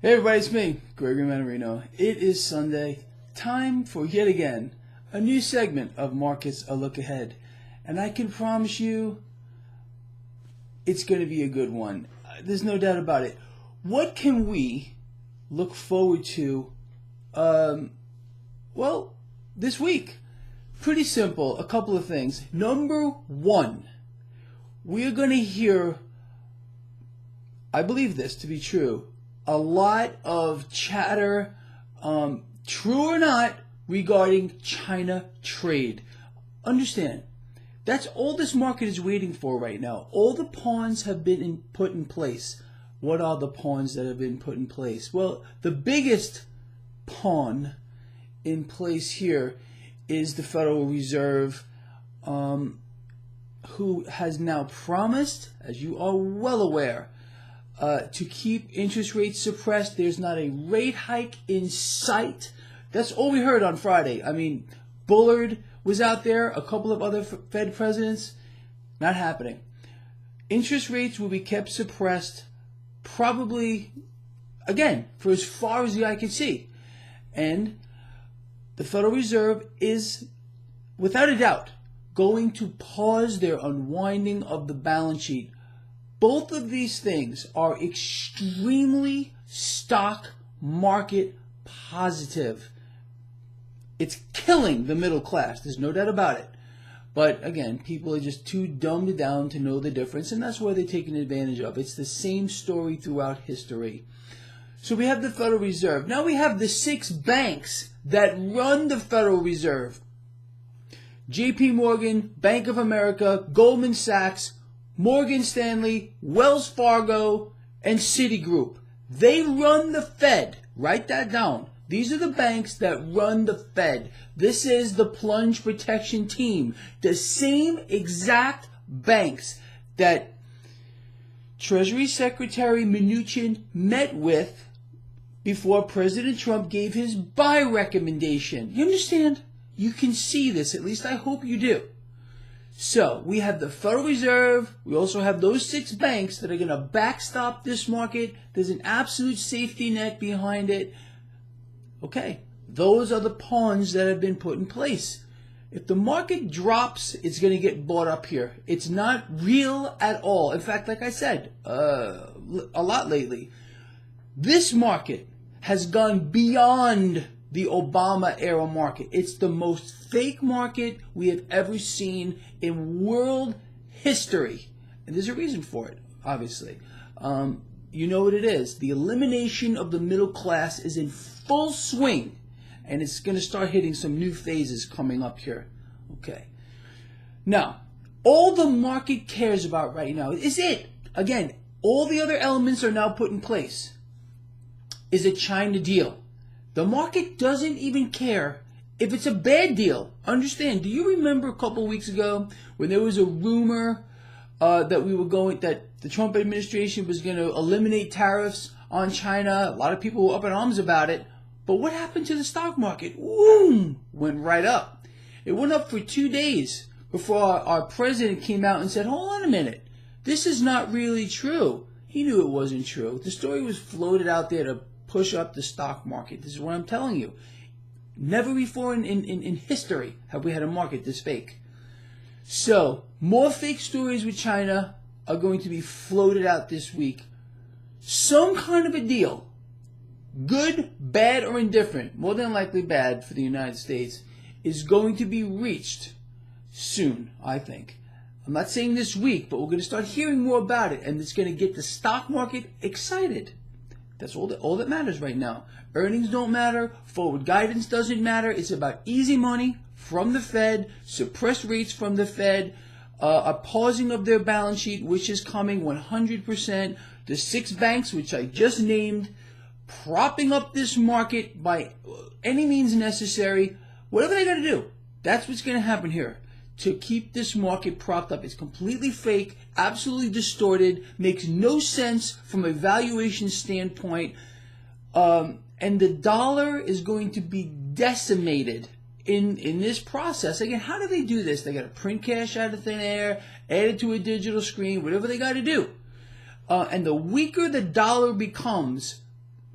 Hey everybody, it's me, Gregory Mannarino. It is Sunday, time for yet again a new segment of Markets A Look Ahead. And I can promise you it's going to be a good one. There's no doubt about it. What can we look forward to, this week? Pretty simple, a couple of things. Number one, we are going to hear, I believe this to be true, a lot of chatter, true or not, regarding China trade. Understand, that's all this market is waiting for right now. All the pawns have been put in place. What are the pawns that have been put in place? Well, the biggest pawn in place here is the Federal Reserve, who has now promised, as you are well aware, to keep interest rates suppressed. There's not a rate hike in sight. That's all we heard on Friday. I mean, Bullard was out there, a couple of other Fed presidents. Not happening. Interest rates will be kept suppressed probably, again, for as far as the eye can see. And the Federal Reserve is, without a doubt, going to pause their unwinding of the balance sheet. Both of these things are extremely stock market positive. It's killing the middle class. There's no doubt about it. But again, people are just too dumbed down to know the difference, and that's why they're taking advantage of. It's the same story throughout history. So we have the Federal Reserve. Now we have the 6 banks that run the Federal Reserve. JP Morgan, Bank of America, Goldman Sachs, Morgan Stanley, Wells Fargo, and Citigroup. They run the Fed. Write that down. These are the banks that run the Fed. This is the plunge protection team. The same exact banks that Treasury Secretary Mnuchin met with before President Trump gave his buy recommendation. You understand? You can see this. At least I hope you do. So we have the Federal Reserve. We also have those 6 banks that are going to backstop this market. There's an absolute safety net behind it. Okay, those are the pawns that have been put in place. If the market drops, it's going to get bought up here. It's not real at all. In fact, like I said, a lot lately, this market has gone beyond the Obama era market. It's the most fake market we have ever seen in world history. And there's a reason for it, obviously. You know what it is. The elimination of the middle class is in full swing. And it's going to start hitting some new phases coming up here. Okay. Now, all the market cares about right now is it. Again, all the other elements are now put in place. Is a China deal. The market doesn't even care if it's a bad deal. Understand, do you remember a couple of weeks ago when there was a rumor that the Trump administration was going to eliminate tariffs on China? A lot of people were up in arms about it. But what happened to the stock market? Boom! Went right up. It went up for 2 days before our president came out and said, hold on a minute. This is not really true. He knew it wasn't true. The story was floated out there to push up the stock market. This is what I'm telling you. Never before in history have we had a market this fake. So, more fake stories with China are going to be floated out this week. Some kind of a deal, good, bad, or indifferent, more than likely bad for the United States, is going to be reached soon, I think. I'm not saying this week, but we're going to start hearing more about it, and it's going to get the stock market excited. That's all that matters right now. Earnings don't matter. Forward guidance doesn't matter. It's about easy money from the Fed, suppressed rates from the Fed, a pausing of their balance sheet, which is coming 100%. The 6 banks, which I just named, propping up this market by any means necessary. Whatever they got to do, that's what's going to happen here to keep this market propped up. It's completely fake, absolutely distorted, makes no sense from a valuation standpoint, and the dollar is going to be decimated in this process. Again, how do they do this? They got to print cash out of thin air, add it to a digital screen, whatever they got to do. And the weaker the dollar becomes,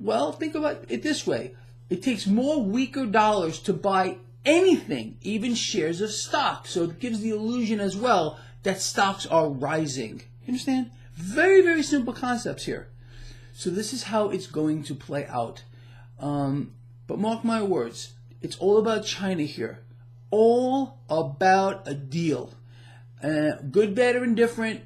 Well, think about it this way. It takes more weaker dollars to buy anything, even shares of stock. So it gives the illusion as well that stocks are rising. You understand? Very, very simple concepts here. So this is how it's going to play out. But mark my words, it's all about China here. All about a deal. Good, bad, or indifferent.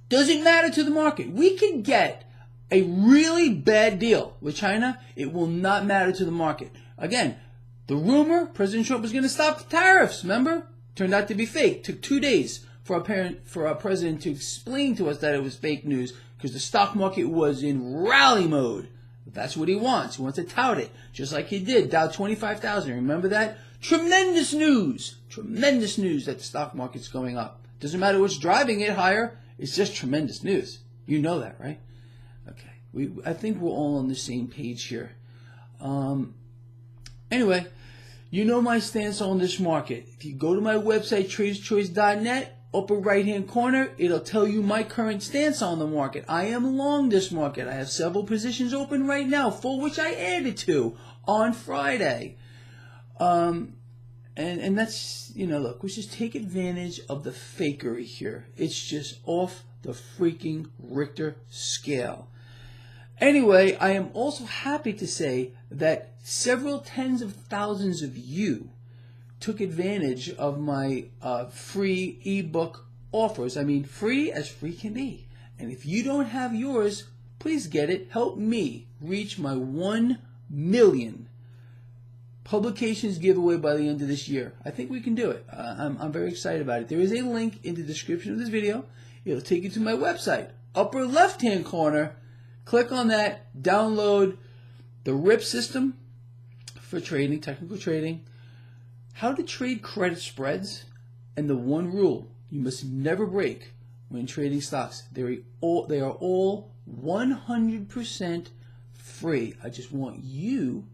Doesn't matter to the market. We can get a really bad deal with China. It will not matter to the market. Again, the rumor, President Trump was going to stop the tariffs, remember? Turned out to be fake. Took 2 days for our president to explain to us that it was fake news because the stock market was in rally mode. That's what he wants. He wants to tout it, just like he did. Dow 25,000. Remember that? Tremendous news. Tremendous news that the stock market's going up. Doesn't matter what's driving it higher. It's just tremendous news. You know that, right? Okay. I think we're all on the same page here. Anyway, you know my stance on this market. If you go to my website, traderschoice.net, upper right-hand corner, it'll tell you my current stance on the market. I am long this market. I have several positions open right now, for which I added to on Friday. And that's, look, let's just take advantage of the fakery here. It's just off the freaking Richter scale. Anyway, I am also happy to say that several tens of thousands of you took advantage of my free ebook offers. I mean, free as free can be. And if you don't have yours, please get it. Help me reach my 1 million publications giveaway by the end of this year. I think we can do it. I'm very excited about it. There is a link in the description of this video. It'll take you to my website. Upper left-hand corner, click on that, download the RIP system for trading, technical trading, how to trade credit spreads, and the one rule you must never break when trading stocks. They are all 100% free. I just want you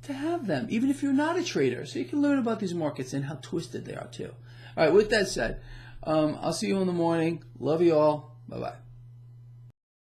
to have them, even if you're not a trader, so you can learn about these markets and how twisted they are too. All right, with that said, I'll see you in the morning. Love you all. Bye-bye.